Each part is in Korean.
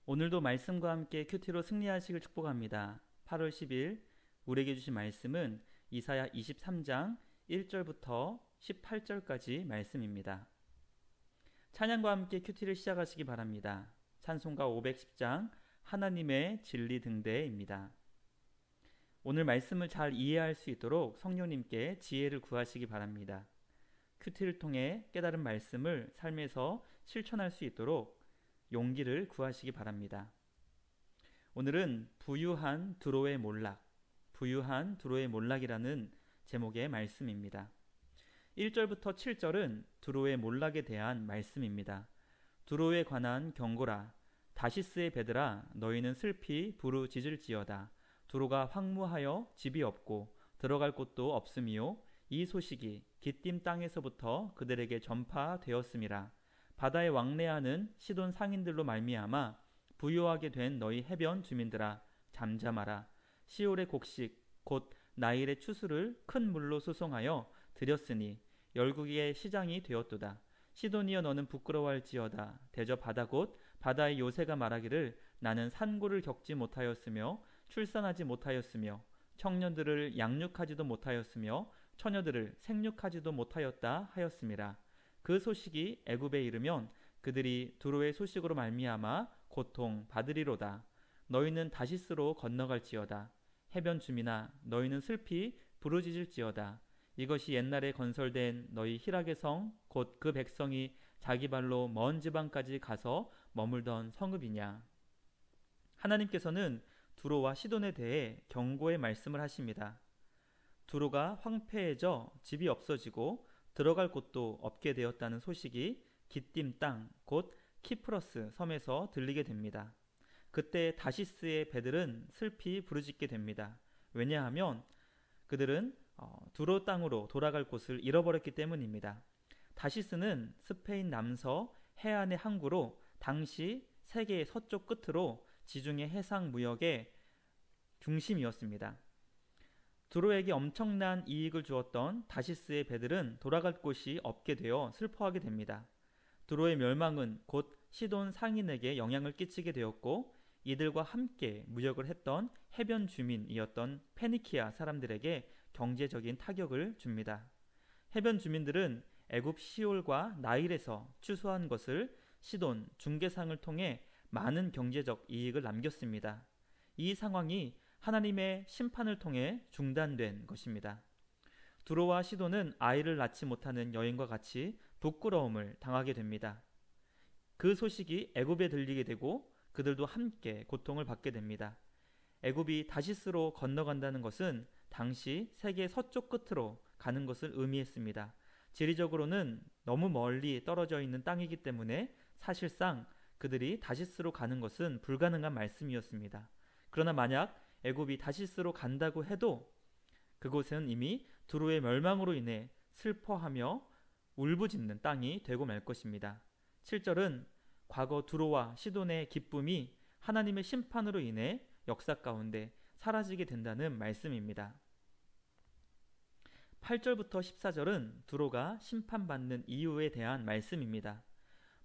오늘도 말씀과 함께 큐티로 승리하시길 축복합니다. 8월 10일 우리에게 주신 말씀은 이사야 23장 1절부터 18절까지 말씀입니다. 찬양과 함께 큐티를 시작하시기 바랍니다. 찬송가 510장 하나님의 진리 등대입니다. 오늘 말씀을 잘 이해할 수 있도록 성령님께 지혜를 구하시기 바랍니다. 큐티를 통해 깨달은 말씀을 삶에서 실천할 수 있도록 용기를 구하시기 바랍니다. 오늘은 부유한 두로의 몰락이라는 제목의 말씀입니다. 1절부터 7절은 두로의 몰락에 대한 말씀입니다. 두로에 관한 경고라. 다시스의 배들아, 너희는 슬피 부르짖을지어다. 두로가 황무하여 집이 없고 들어갈 곳도 없음이요, 이 소식이 기띔 땅에서부터 그들에게 전파되었음이라. 바다에 왕래하는 시돈 상인들로 말미암아 부유하게 된 너희 해변 주민들아, 잠잠하라. 시올의 곡식 곧 나일의 추수를 큰 물로 수송하여 드렸으니 열국의 시장이 되었도다. 시돈이여, 너는 부끄러워할지어다. 대저 바다 곧 바다의 요새가 말하기를 나는 산고를 겪지 못하였으며 출산하지 못하였으며 청년들을 양육하지도 못하였으며 처녀들을 생육하지도 못하였다 하였음이라. 그 소식이 애굽에 이르면 그들이 두로의 소식으로 말미암아 고통 받으리로다. 너희는 다시스로 건너갈지어다. 해변 주민아, 너희는 슬피 부르짖을지어다. 이것이 옛날에 건설된 너희 희락의 성 곧 그 백성이 자기 발로 먼 지방까지 가서 머물던 성읍이냐. 하나님께서는 두로와 시돈에 대해 경고의 말씀을 하십니다. 두로가 황폐해져 집이 없어지고 들어갈 곳도 없게 되었다는 소식이 기띔 땅 곧 키프러스 섬에서 들리게 됩니다. 그때 다시스의 배들은 슬피 부르짖게 됩니다. 왜냐하면 그들은 두로 땅으로 돌아갈 곳을 잃어버렸기 때문입니다. 다시스는 스페인 남서 해안의 항구로 당시 세계의 서쪽 끝으로 지중해 해상 무역의 중심이었습니다. 두로에게 엄청난 이익을 주었던 다시스의 배들은 돌아갈 곳이 없게 되어 슬퍼하게 됩니다. 두로의 멸망은 곧 시돈 상인에게 영향을 끼치게 되었고, 이들과 함께 무역을 했던 해변 주민이었던 페니키아 사람들에게 경제적인 타격을 줍니다. 해변 주민들은 애굽 시올과 나일에서 추수한 것을 시돈 중개상을 통해 많은 경제적 이익을 남겼습니다. 이 상황이 하나님의 심판을 통해 중단된 것입니다. 두로와 시돈은 아이를 낳지 못하는 여인과 같이 부끄러움을 당하게 됩니다. 그 소식이 애굽에 들리게 되고 그들도 함께 고통을 받게 됩니다. 애굽이 다시스로 건너간다는 것은 당시 세계 서쪽 끝으로 가는 것을 의미했습니다. 지리적으로는 너무 멀리 떨어져 있는 땅이기 때문에 사실상 그들이 다시스로 가는 것은 불가능한 말씀이었습니다. 그러나 만약 애굽이 다시스로 간다고 해도 그곳은 이미 두로의 멸망으로 인해 슬퍼하며 울부짖는 땅이 되고 말 것입니다. 7절은 과거 두로와 시돈의 기쁨이 하나님의 심판으로 인해 역사 가운데 사라지게 된다는 말씀입니다. 8절부터 14절은 두로가 심판받는 이유에 대한 말씀입니다.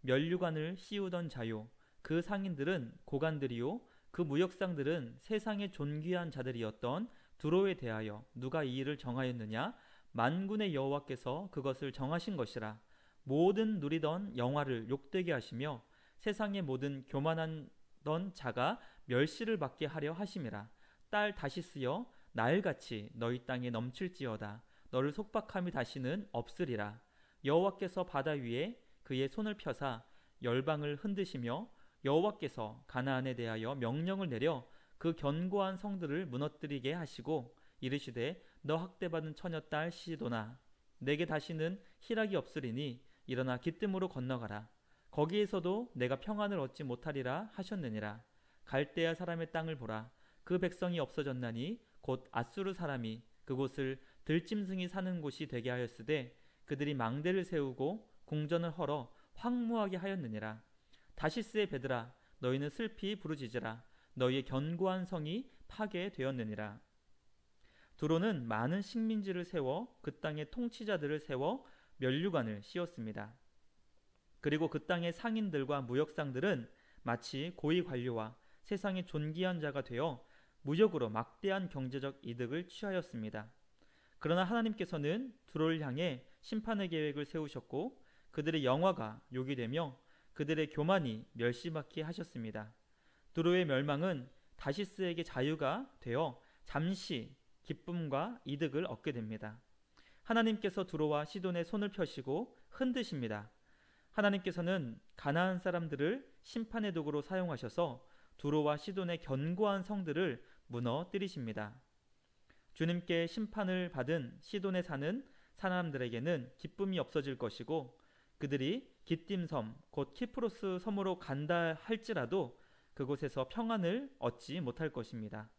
면류관을 씌우던 자요, 그 상인들은 고관들이요, 그 무역상들은 세상의 존귀한 자들이었던 두로에 대하여 누가 이 일을 정하였느냐? 만군의 여호와께서 그것을 정하신 것이라. 모든 누리던 영화를 욕되게 하시며 세상의 모든 교만하던 자가 멸시를 받게 하려 하심이라. 딸 다시스여, 나일같이 너희 땅에 넘칠지어다. 너를 속박함이 다시는 없으리라. 여호와께서 바다 위에 그의 손을 펴사 열방을 흔드시며 여호와께서 가나안에 대하여 명령을 내려 그 견고한 성들을 무너뜨리게 하시고 이르시되, 너 학대받은 처녀 딸 시도나, 내게 다시는 희락이 없으리니 일어나 기뜸으로 건너가라. 거기에서도 내가 평안을 얻지 못하리라 하셨느니라. 갈대아 사람의 땅을 보라. 그 백성이 없어졌나니 곧 아수르 사람이 그곳을 들짐승이 사는 곳이 되게 하였으되 그들이 망대를 세우고 궁전을 헐어 황무하게 하였느니라. 다시스의 배들아, 너희는 슬피 부르짖으라. 너희의 견고한 성이 파괴되었느니라. 두로는 많은 식민지를 세워 그 땅의 통치자들을 세워 면류관을 씌웠습니다. 그리고 그 땅의 상인들과 무역상들은 마치 고위 관료와 세상의 존귀한 자가 되어 무역으로 막대한 경제적 이득을 취하였습니다. 그러나 하나님께서는 두로를 향해 심판의 계획을 세우셨고 그들의 영화가 욕이 되며 그들의 교만이 멸시받게 하셨습니다. 두로의 멸망은 다시스에게 자유가 되어 잠시 기쁨과 이득을 얻게 됩니다. 하나님께서 두로와 시돈의 손을 펴시고 흔드십니다. 하나님께서는 가나안 사람들을 심판의 도구로 사용하셔서 두로와 시돈의 견고한 성들을 무너뜨리십니다. 주님께 심판을 받은 시돈에 사는 사람들에게는 기쁨이 없어질 것이고 그들이 기띔섬 곧 키프로스 섬으로 간다 할지라도 그곳에서 평안을 얻지 못할 것입니다.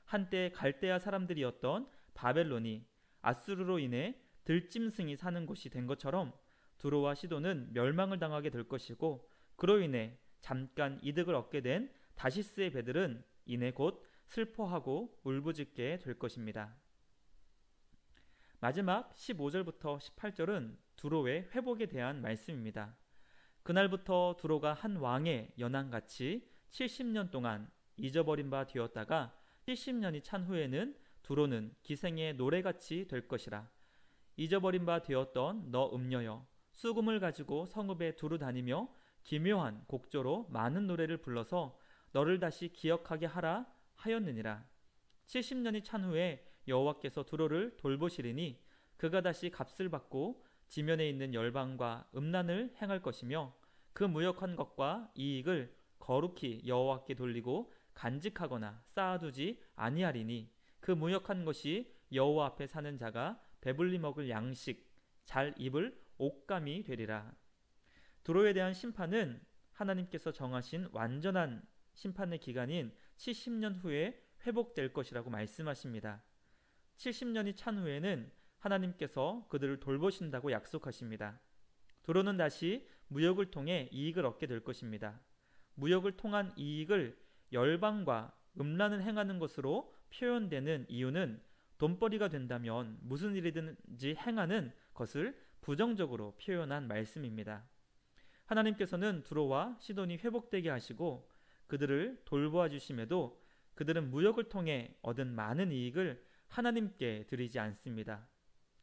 한때 갈대아 사람들이었던 바벨론이 아수르로 인해 들짐승이 사는 곳이 된 것처럼 두로와 시돈은 멸망을 당하게 될 것이고 그로 인해 잠깐 이득을 얻게 된 다시스의 배들은 이내 곧 슬퍼하고 울부짖게 될 것입니다. 마지막 15절부터 18절은 두로의 회복에 대한 말씀입니다. 그날부터 두로가 한 왕의 연한같이 70년 동안 잊어버린 바 되었다가 70년이 찬 후에는 두로는 기생의 노래같이 될 것이라. 잊어버린 바 되었던 너 음녀여 수금을 가지고 성읍에 두루 다니며 기묘한 곡조로 많은 노래를 불러서 너를 다시 기억하게 하라 하였느니라. 70년이 찬 후에 여호와께서 두로를 돌보시리니 그가 다시 값을 받고 지면에 있는 열방과 음란을 행할 것이며 그 무역한 것과 이익을 거룩히 여호와께 돌리고 간직하거나 쌓아두지 아니하리니 그 무역한 것이 여호와 앞에 사는 자가 배불리 먹을 양식 잘 입을 옷감이 되리라. 두로에 대한 심판은 하나님께서 정하신 완전한 심판의 기간인 70년 후에 회복될 것이라고 말씀하십니다. 70년이 찬 후에는 하나님께서 그들을 돌보신다고 약속하십니다. 두로는 다시 무역을 통해 이익을 얻게 될 것입니다. 무역을 통한 이익을 열방과 음란을 행하는 것으로 표현되는 이유는 돈벌이가 된다면 무슨 일이든지 행하는 것을 부정적으로 표현한 말씀입니다. 하나님께서는 두로와 시돈이 회복되게 하시고 그들을 돌보아 주심에도 그들은 무역을 통해 얻은 많은 이익을 하나님께 드리지 않습니다.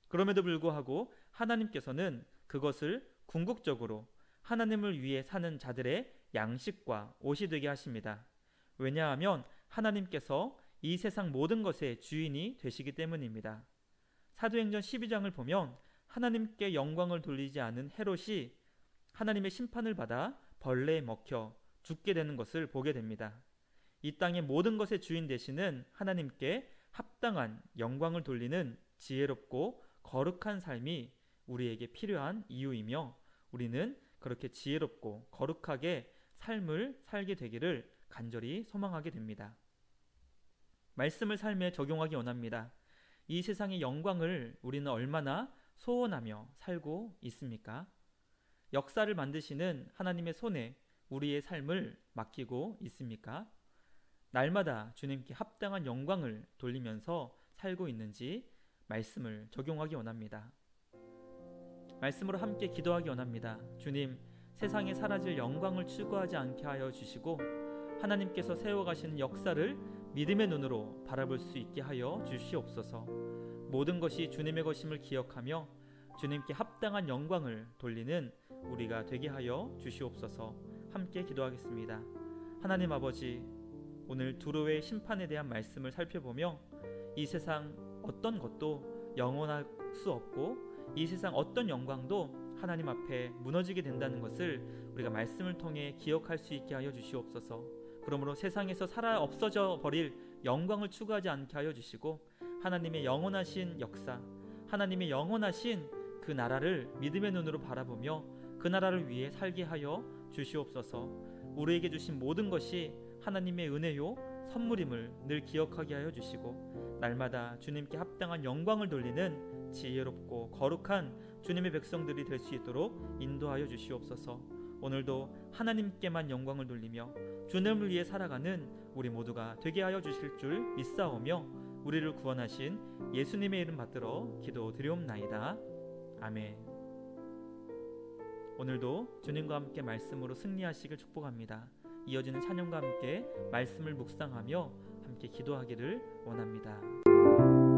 그럼에도 불구하고 하나님께서는 그것을 궁극적으로 하나님을 위해 사는 자들의 양식과 옷이 되게 하십니다. 왜냐하면 하나님께서 이 세상 모든 것의 주인이 되시기 때문입니다. 사도행전 12장을 보면 하나님께 영광을 돌리지 않은 헤롯이 하나님의 심판을 받아 벌레에 먹혀 죽게 되는 것을 보게 됩니다. 이 땅의 모든 것의 주인 되시는 하나님께 합당한 영광을 돌리는 지혜롭고 거룩한 삶이 우리에게 필요한 이유이며 우리는 그렇게 지혜롭고 거룩하게 삶을 살게 되기를 간절히 소망하게 됩니다. 말씀을 삶에 적용하기 원합니다. 이 세상의 영광을 우리는 얼마나 소원하며 살고 있습니까? 역사를 만드시는 하나님의 손에 우리의 삶을 맡기고 있습니까? 날마다 주님께 합당한 영광을 돌리면서 살고 있는지 말씀을 적용하기 원합니다. 말씀으로 함께 기도하기 원합니다. 주님, 세상에 사라질 영광을 추구하지 않게 하여 주시고 하나님께서 세워가시는 역사를 믿음의 눈으로 바라볼 수 있게 하여 주시옵소서. 모든 것이 주님의 것임을 기억하며 주님께 합당한 영광을 돌리는 우리가 되게 하여 주시옵소서. 함께 기도하겠습니다. 하나님 아버지, 오늘 두로의 심판에 대한 말씀을 살펴보며 이 세상 어떤 것도 영원할 수 없고 이 세상 어떤 영광도 하나님 앞에 무너지게 된다는 것을 우리가 말씀을 통해 기억할 수 있게 하여 주시옵소서. 그러므로 세상에서 살아 없어져 버릴 영광을 추구하지 않게 하여 주시고 하나님의 영원하신 역사, 하나님의 영원하신 그 나라를 믿음의 눈으로 바라보며 그 나라를 위해 살게 하여 주시옵소서. 우리에게 주신 모든 것이 하나님의 은혜요 선물임을 늘 기억하게 하여 주시고 날마다 주님께 합당한 영광을 돌리는 지혜롭고 거룩한 주님의 백성들이 될 수 있도록 인도하여 주시옵소서. 오늘도 하나님께만 영광을 돌리며 주님을 위해 살아가는 우리 모두가 되게 하여 주실 줄 믿사오며 우리를 구원하신 예수님의 이름 받들어 기도드리옵나이다. 아멘. 오늘도 주님과 함께 말씀으로 승리하시길 축복합니다. 이어지는 찬양과 함께 말씀을 묵상하며 함께 기도하기를 원합니다.